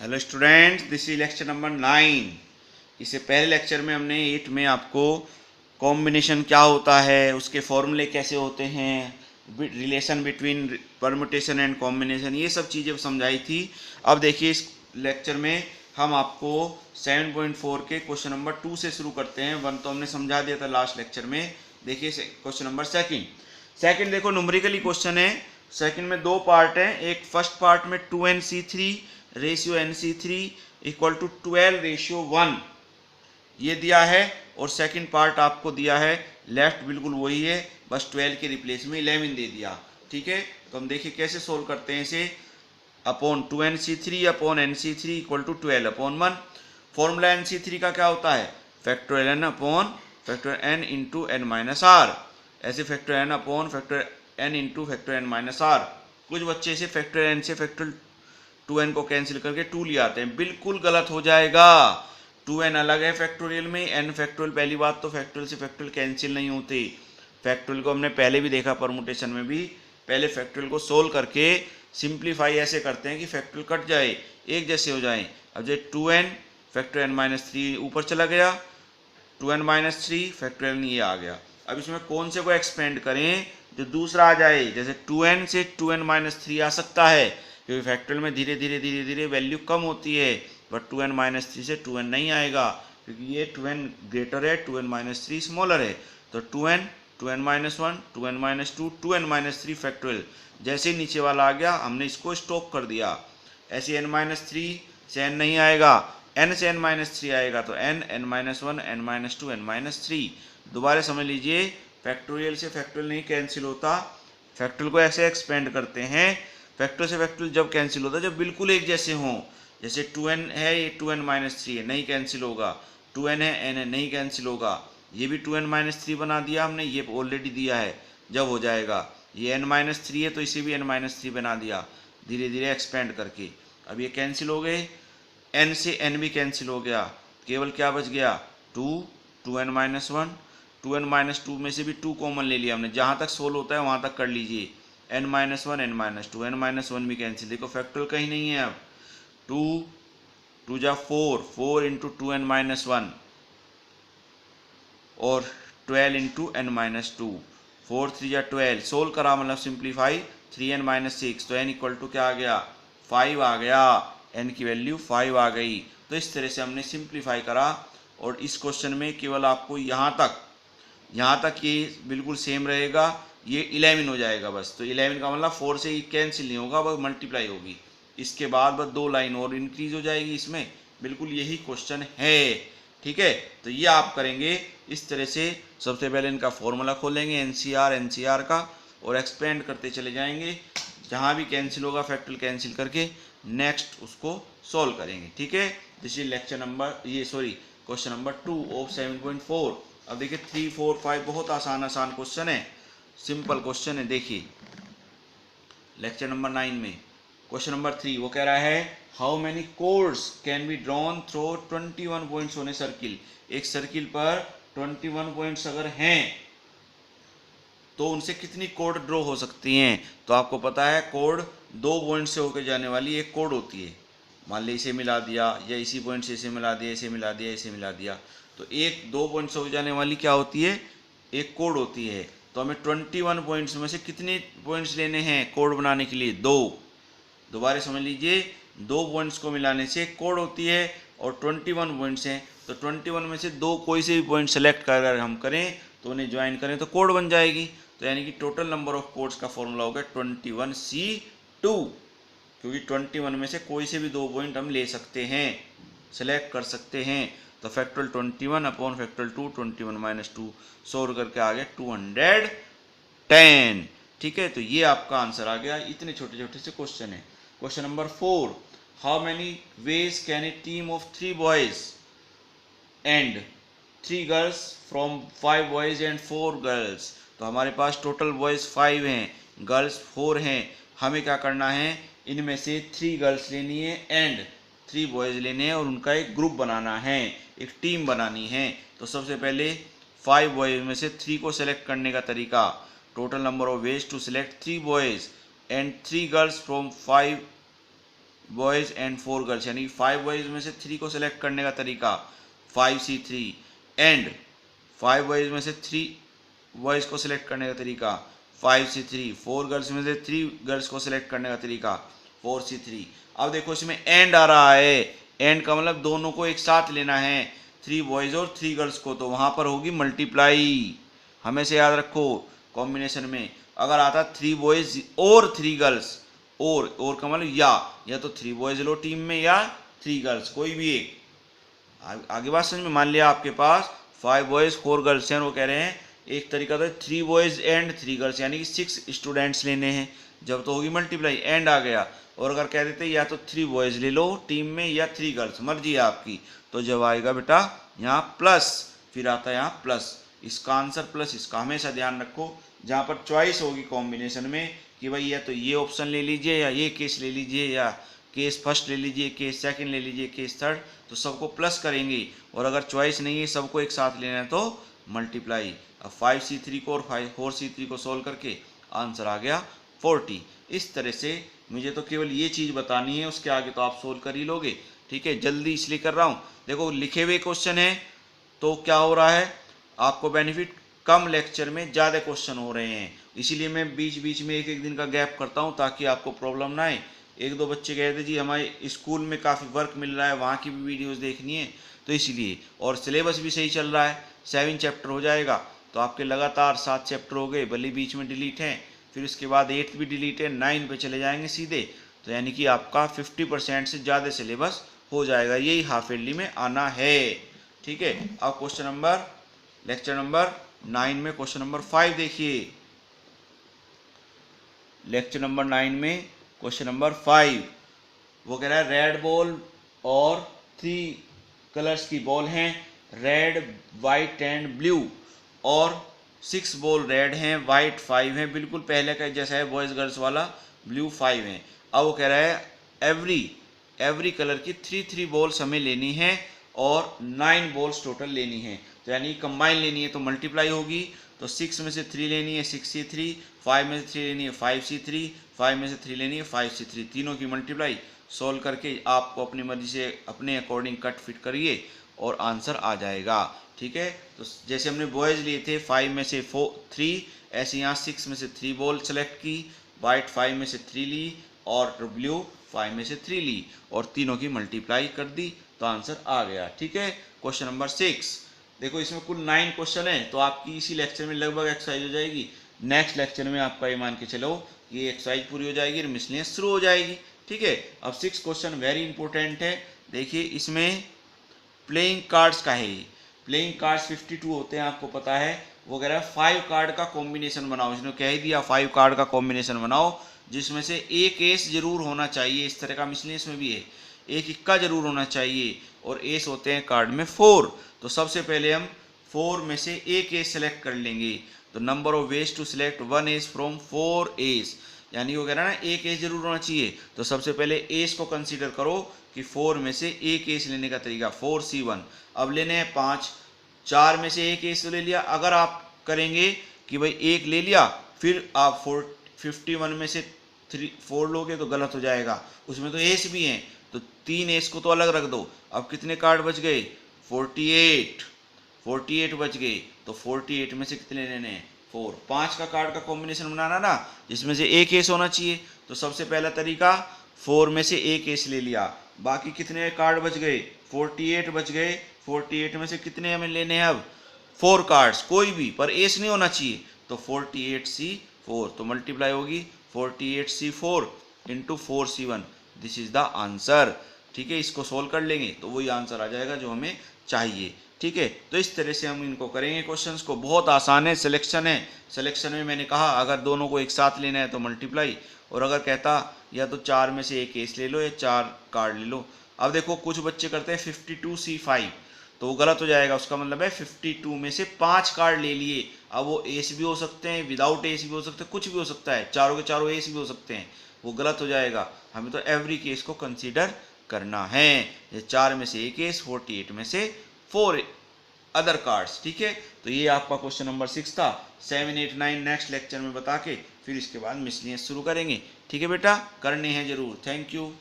Hello students, this is lecture number 9। इससे पहले lecture में हमने 8 में आपको कॉम्बिनेशन क्या होता है, उसके फॉर्मूले कैसे होते हैं, relation between permutation and combination, ये सब चीज़ें समझाई थी। अब देखिए इस लेक्चर में हम आपको 7.4 के क्वेश्चन नंबर 2 से शुरू करते हैं। 1 तो हमने समझा दिया था लास्ट लेक्चर में। देखिए क्वेश्चन नंबर सेकंड देखो, न्यूमेरिकली क्वेश्चन है। सेकंड में दो पार्ट हैं। एक फर्स्ट पार्ट में 2nc3 ratio nc3 equal to 12 ratio 1 ये दिया है, और सेकंड पार्ट आपको दिया है लेफ्ट बिल्कुल वही है, बस 12 के रिप्लेस में 11 दे दिया। ठीक है, तो हम देखिए कैसे सोल्व करते हैं इसे। Upon 2nc3 upon nc3 equal to 12 upon 1। Formula nc3 का क्या होता है? Factorial n upon factorial n into n minus R. ऐसे factorial n upon factorial n into factorial n minus R. कुछ बच्चे इसे फैक्टोरियल n से फैक्टोरियल 2n को कैंसिल करके 2 ले आते हैं, बिल्कुल गलत हो जाएगा। 2n अलग है फैक्टोरियल में, n फैक्टोरियल। पहली बात तो फैक्टोरियल से फैक्टोरियल कैंसिल नहीं होते। फैक्टोरियल को हमने पहले भी देखा परमुटेशन में भी। पहले फैक्टोरियल को सोल्व करके सिंप्लीफाई ऐसे करते हैं कि फैक्टोरियल कट जाए, एक जैसे हो जाए। अब जो 2n फैक्टोरियल n-3 ऊपर चला गया, 2n-3 फैक्टोरियल ये आ गया। अब इसमें कौन से को एक्सपेंड करें जो दूसरा आ जाए? जैसे 2n से 2n-3 आ सकता है, क्योंकि फैक्टोरियल में धीरे धीरे धीरे धीरे वैल्यू कम होती है। बट 2n-3 से 2n नहीं आएगा, क्योंकि ये 2n ग्रेटर है, 2n-3 स्मॉलर है। तो 2n 2n-1 2n-2 2n-3 factorial जैसे ही नीचे वाला आ गया, हमने इसको स्टॉप कर दिया। ऐसे n-3 से n नहीं आएगा, n से n-3 आएगा, तो n n-1 n-2 n-3। दोबारा समझ लीजिए, फैक्टोरियल से फैक्टोरियल नहीं कैंसिल होता। फैक्टोरियल को ऐसे एक्सपेंड करते हैं। फैक्टोरियल से फैक्टोरियल जब कैंसिल होता है जब बिल्कुल एक जैसे हों। जैसे 2n है, ये 2n-3 है, नहीं कैंसिल होगा। 2n है, n है, नहीं कैंसिल होगा। ये भी 2n-3 बना दिया हमने, ये ऑलरेडी दिया है, जब हो जाएगा। ये n-3 है तो इसे भी n-3 बना दिया, धीरे धीरे एक्सपेंड करके। अब ये कैंसिल हो गए, n से n भी कैंसिल हो गया, केवल क्या बच गया? 2 2n-1 2n-2 में से भी 2 कॉमन ले लिया हमने। जहाँ तक सोल्व होता है वहाँ तक कर लीजिए। n-1 n-2 n-1 भी कैंसिल। देखो फैक्टोरियल कहीं नहीं है। अब 2 2 जा 4 4 इंटू 2n-1 और 12 इंटू n-2 4 3 जा 12। सोल्व करा मतलब सिंप्लीफाई, 3n-6 तो n इक्वल टू क्या आ गया? 5 आ गया। n की वैल्यू 5 आ गई। तो इस तरह से हमने सिंप्लीफाई करा। और इस क्वेश्चन में केवल आपको यहाँ तक ये बिल्कुल सेम रहेगा, ये 11 हो जाएगा बस। तो 11 का मतलब 4 से ये कैंसिल नहीं होगा, बस मल्टीप्लाई होगी। इसके बाद बस 2 लाइन और इंक्रीज हो जाएगी इसमें। बिल्कुल यही क्वेश्चन है। ठीक है, तो ये आप करेंगे इस तरह से। सबसे पहले इनका फॉर्मूला खोलेंगे एनसीआर का, और एक्सपेंड करते चले जाएंगे। जहाँ भी कैंसिल होगा फैक्टोरियल कैंसिल करके नेक्स्ट उसको सॉल्व करेंगे। ठीक है, this is lecture number question number 2 of 7.4। अब देखिए 3 4 5 बहुत आसान क्वेश्चन है, सिंपल क्वेश्चन है। देखिए लेक्चर नंबर 9 में क्वेश्चन नंबर 3 वो कह रहा है how many codes can be drawn through 21 points on a circle. एक सर्किल पर 21 पॉइंट्स अगर हैं तो उनसे कितनी कोड ड्रॉ हो सकती हैं? तो आपको पता है कोड 2 पॉइंट से होकर जाने वाली एक कोड होती है। मान ली इसे मिला दिया, या इसी पॉइंट से इसे मिला दिया, इसे मिला दिया, इसे मिला दिया, तो एक 2 पॉइंट से होकर जाने वाली क्या होती है? एक कोड होती है। तो हमें 21 पॉइंट्स में से कितने पॉइंट्स लेने हैं कोड बनाने के लिए? 2। दोबारा समझ लीजिए, 2 पॉइंट्स को मिलाने से एक कोड होती है, और 21 पॉइंट्स हैं, तो 21 में से 2 कोई से भी पॉइंट सेलेक्ट कर हम करें तो उन्हें ज्वाइन करें तो कोड बन जाएगी। तो यानी कि टोटल नंबर ऑफ कोड्स का फॉर्मूला होगा 21C2, क्योंकि 21 में से कोई से भी 2 पॉइंट हम ले सकते हैं, सेलेक्ट कर सकते हैं। तो फैक्टोरियल 21 अपॉन फैक्टोरियल 2 21-2 सोल्व करके आ गया 210। ठीक है, तो ये आपका आंसर आ गया। इतने छोटे छोटे से क्वेश्चन है। Question number 4, how many ways can a team of 3 boys and 3 girls from 5 boys and 4 girls. तो हमारे पास टोटल बॉयज 5 हैं, गर्ल्स 4 हैं। हमें क्या करना है? इनमें से 3 गर्ल्स लेनी है एंड 3 बॉयज लेने हैं, और उनका एक ग्रुप बनाना है, एक टीम बनानी है। तो सबसे पहले 5 बॉयज में से 3 को सेलेक्ट करने का तरीका, total number of ways to select 3 boys and 3 girls from 5 boys and 4 girls, यानी 5 बॉयज में से 3 को सिलेक्ट करने का तरीका 5C3 एंड 5 बॉयज में से 3 बॉयज को सिलेक्ट करने का तरीका 5C3, 4 गर्ल्स में से 3 गर्ल्स को सिलेक्ट करने का तरीका 4C3। अब देखो इसमें एंड आ रहा है, एंड का मतलब दोनों को एक साथ लेना है, 3 बॉयज और 3 गर्ल्स को, तो वहां पर होगी मल्टीप्लाई। हमेशा याद रखो कॉम्बिनेशन में अगर आता 3 बॉयज और 3 गर्ल्स, और का मतलब या तो 3 बॉयज लो टीम में या 3 गर्ल्स, कोई भी एक। आगे बात समझ में, मान लिया आपके पास 5 बॉयज 4 गर्ल्स हैं, वो कह रहे हैं एक तरीका तो 3 बॉयज एंड 3 गर्ल्स, यानी कि 6 स्टूडेंट्स लेने हैं, जब तो होगी मल्टीप्लाई, एंड आ गया। और अगर कह देते या तो 3 बॉयज ले लो टीम में या 3 गर्ल्स, मर्जी है आपकी, तो जब आएगा बेटा यहाँ प्लस, फिर आता है यहाँ प्लस, इसका आंसर प्लस इसका। हमेशा ध्यान रखो जहाँ पर चॉइस होगी कॉम्बिनेशन में कि भाई या तो ये ऑप्शन ले लीजिए या ये केस ले लीजिए या केस फर्स्ट ले लीजिए, केस सेकंड ले लीजिए, केस थर्ड, तो सबको प्लस करेंगे। और अगर चॉइस नहीं है सबको एक साथ लेना है तो मल्टीप्लाई। अब 5C3 को और 4C3 को सोल्व करके आंसर आ गया 40। इस तरह से मुझे तो केवल ये चीज़ बतानी है, उसके आगे तो आप सोल्व कर ही लोगे। ठीक है, जल्दी इसलिए कर रहा हूँ, देखो लिखे हुए क्वेश्चन है तो क्या हो रहा है आपको बेनिफिट, कम लेक्चर में ज़्यादा क्वेश्चन हो रहे हैं, इसीलिए मैं बीच बीच में एक एक दिन का गैप करता हूँ ताकि आपको प्रॉब्लम ना आए। एक दो बच्चे कह रहे थे जी हमारे स्कूल में काफ़ी वर्क मिल रहा है, वहाँ की भी वीडियोस देखनी है, तो इसलिए, और सिलेबस भी सही चल रहा है, 7 चैप्टर हो जाएगा, तो आपके लगातार 7 चैप्टर हो गए, भले बीच में डिलीट हैं, फिर उसके बाद 8th भी डिलीट है, 9 पे चले जाएंगे सीधे, तो यानी कि आपका 50% से ज़्यादा सिलेबस हो जाएगा, यही हाफ ईयरली में आना है। ठीक है, अब क्वेश्चन नंबर, लेक्चर नंबर 9 में क्वेश्चन नंबर 5 देखिए। लेक्चर नंबर 9 में क्वेश्चन नंबर 5, वो कह रहा है रेड बॉल और 3 कलर्स की बॉल हैं, रेड वाइट एंड ब्लू, और 6 बॉल रेड हैं, वाइट 5 हैं, बिल्कुल पहले का जैसा है बॉयज गर्ल्स वाला, ब्लू 5 हैं। अब वो कह रहा है एवरी कलर की 3 बॉल्स हमें लेनी है और 9 बॉल्स टोटल लेनी है, तो यानी कंबाइन लेनी है तो मल्टीप्लाई होगी, तो 6 में से 3 लेनी है 6C3, 5 में से 3 लेनी है 5C3, 5 में से 3 लेनी है 5C3, तीनों की मल्टीप्लाई सोल्व करके आपको अपनी मर्जी से अपने अकॉर्डिंग कट फिट करिए और आंसर आ जाएगा। ठीक है, तो जैसे हमने बॉयज लिए थे 5 में से 3, ऐसे यहाँ 6 में से 3 बॉल सेलेक्ट की, वाइट 5 में से 3 ली और ब्लू 5 में से 3 ली और तीनों की मल्टीप्लाई कर दी तो आंसर आ गया। ठीक है, क्वेश्चन नंबर 6, देखो इसमें कुल 9 क्वेश्चन है, तो आपकी इसी लेक्चर में लगभग एक्सरसाइज हो जाएगी, नेक्स्ट लेक्चर में आपका ये मान के चलो ये एक्सरसाइज पूरी हो जाएगी और मिसलेनियस शुरू हो जाएगी। ठीक है, अब 6 क्वेश्चन वेरी इंपॉर्टेंट है, देखिए इसमें प्लेइंग कार्ड्स का है, प्लेइंग कार्ड्स 52 होते हैं आपको पता है, वो कह रहा है 5 कार्ड का कॉम्बिनेशन बनाओ, इसने कह ही दिया 5 कार्ड का कॉम्बिनेशन बनाओ जिसमें से एक एस जरूर होना चाहिए, इस तरह का मिसलेनियस में भी है, एक इक्का जरूर होना चाहिए और एस होते हैं कार्ड में 4, तो सबसे पहले हम 4 में से एक एस सेलेक्ट कर लेंगे, तो number of ways to select 1 ace from 4 aces, यानी वो कह रहा है ना एक एस जरूर होना चाहिए, तो सबसे पहले एस को कंसीडर करो कि 4 में से एक एस लेने का तरीका 4C1, अब लेने हैं 5, 4 में से एक एस ले लिया, अगर आप करेंगे कि भाई एक ले लिया फिर आप 51 में से 4 लोगे तो गलत हो जाएगा, उसमें तो एस भी हैं, तो 3 एस को तो अलग रख दो, अब कितने कार्ड बच गए 48 बच गए, तो 48 में से कितने लेने हैं 4, 5 का कार्ड का कॉम्बिनेशन बनाना ना जिसमें से एक एस होना चाहिए, तो सबसे पहला तरीका 4 में से एक एस ले लिया, बाकी कितने कार्ड बच गए 48 बच गए, 48 में से कितने हमें लेने हैं अब 4 कार्ड्स, कोई भी पर एस नहीं होना चाहिए, तो 48C4, तो मल्टीप्लाई होगी 48C4 into 4C1, this is the answer. ठीक है, इसको सोल्व कर लेंगे तो वही आंसर आ जाएगा जो हमें चाहिए। ठीक है, तो इस तरह से हम इनको करेंगे, क्वेश्चंस को बहुत आसान है, सिलेक्शन है, सिलेक्शन में मैंने कहा अगर दोनों को एक साथ लेना है तो मल्टीप्लाई, और अगर कहता या तो 4 में से एक एस ले लो या 4 कार्ड ले लो। अब देखो कुछ बच्चे करते हैं 52C5, तो वो गलत हो जाएगा, उसका मतलब है 52 में से 5 कार्ड ले लिए, अब वो एस भी हो सकते हैं, विदाउट एस भी हो सकते हैं, कुछ भी हो सकता है, चारों के चारों एस भी हो सकते हैं, वो गलत हो जाएगा, हमें तो एवरी केस को कंसीडर करना है, ये 4 में से एक एस, 48 में से 4 अदर कार्ड्स। ठीक है, तो ये आपका क्वेश्चन नंबर 6 था, 7, 8, 9 नेक्स्ट लेक्चर में बता के फिर इसके बाद मिसलेनियस शुरू करेंगे। ठीक है बेटा, करने हैं जरूर। Thank you.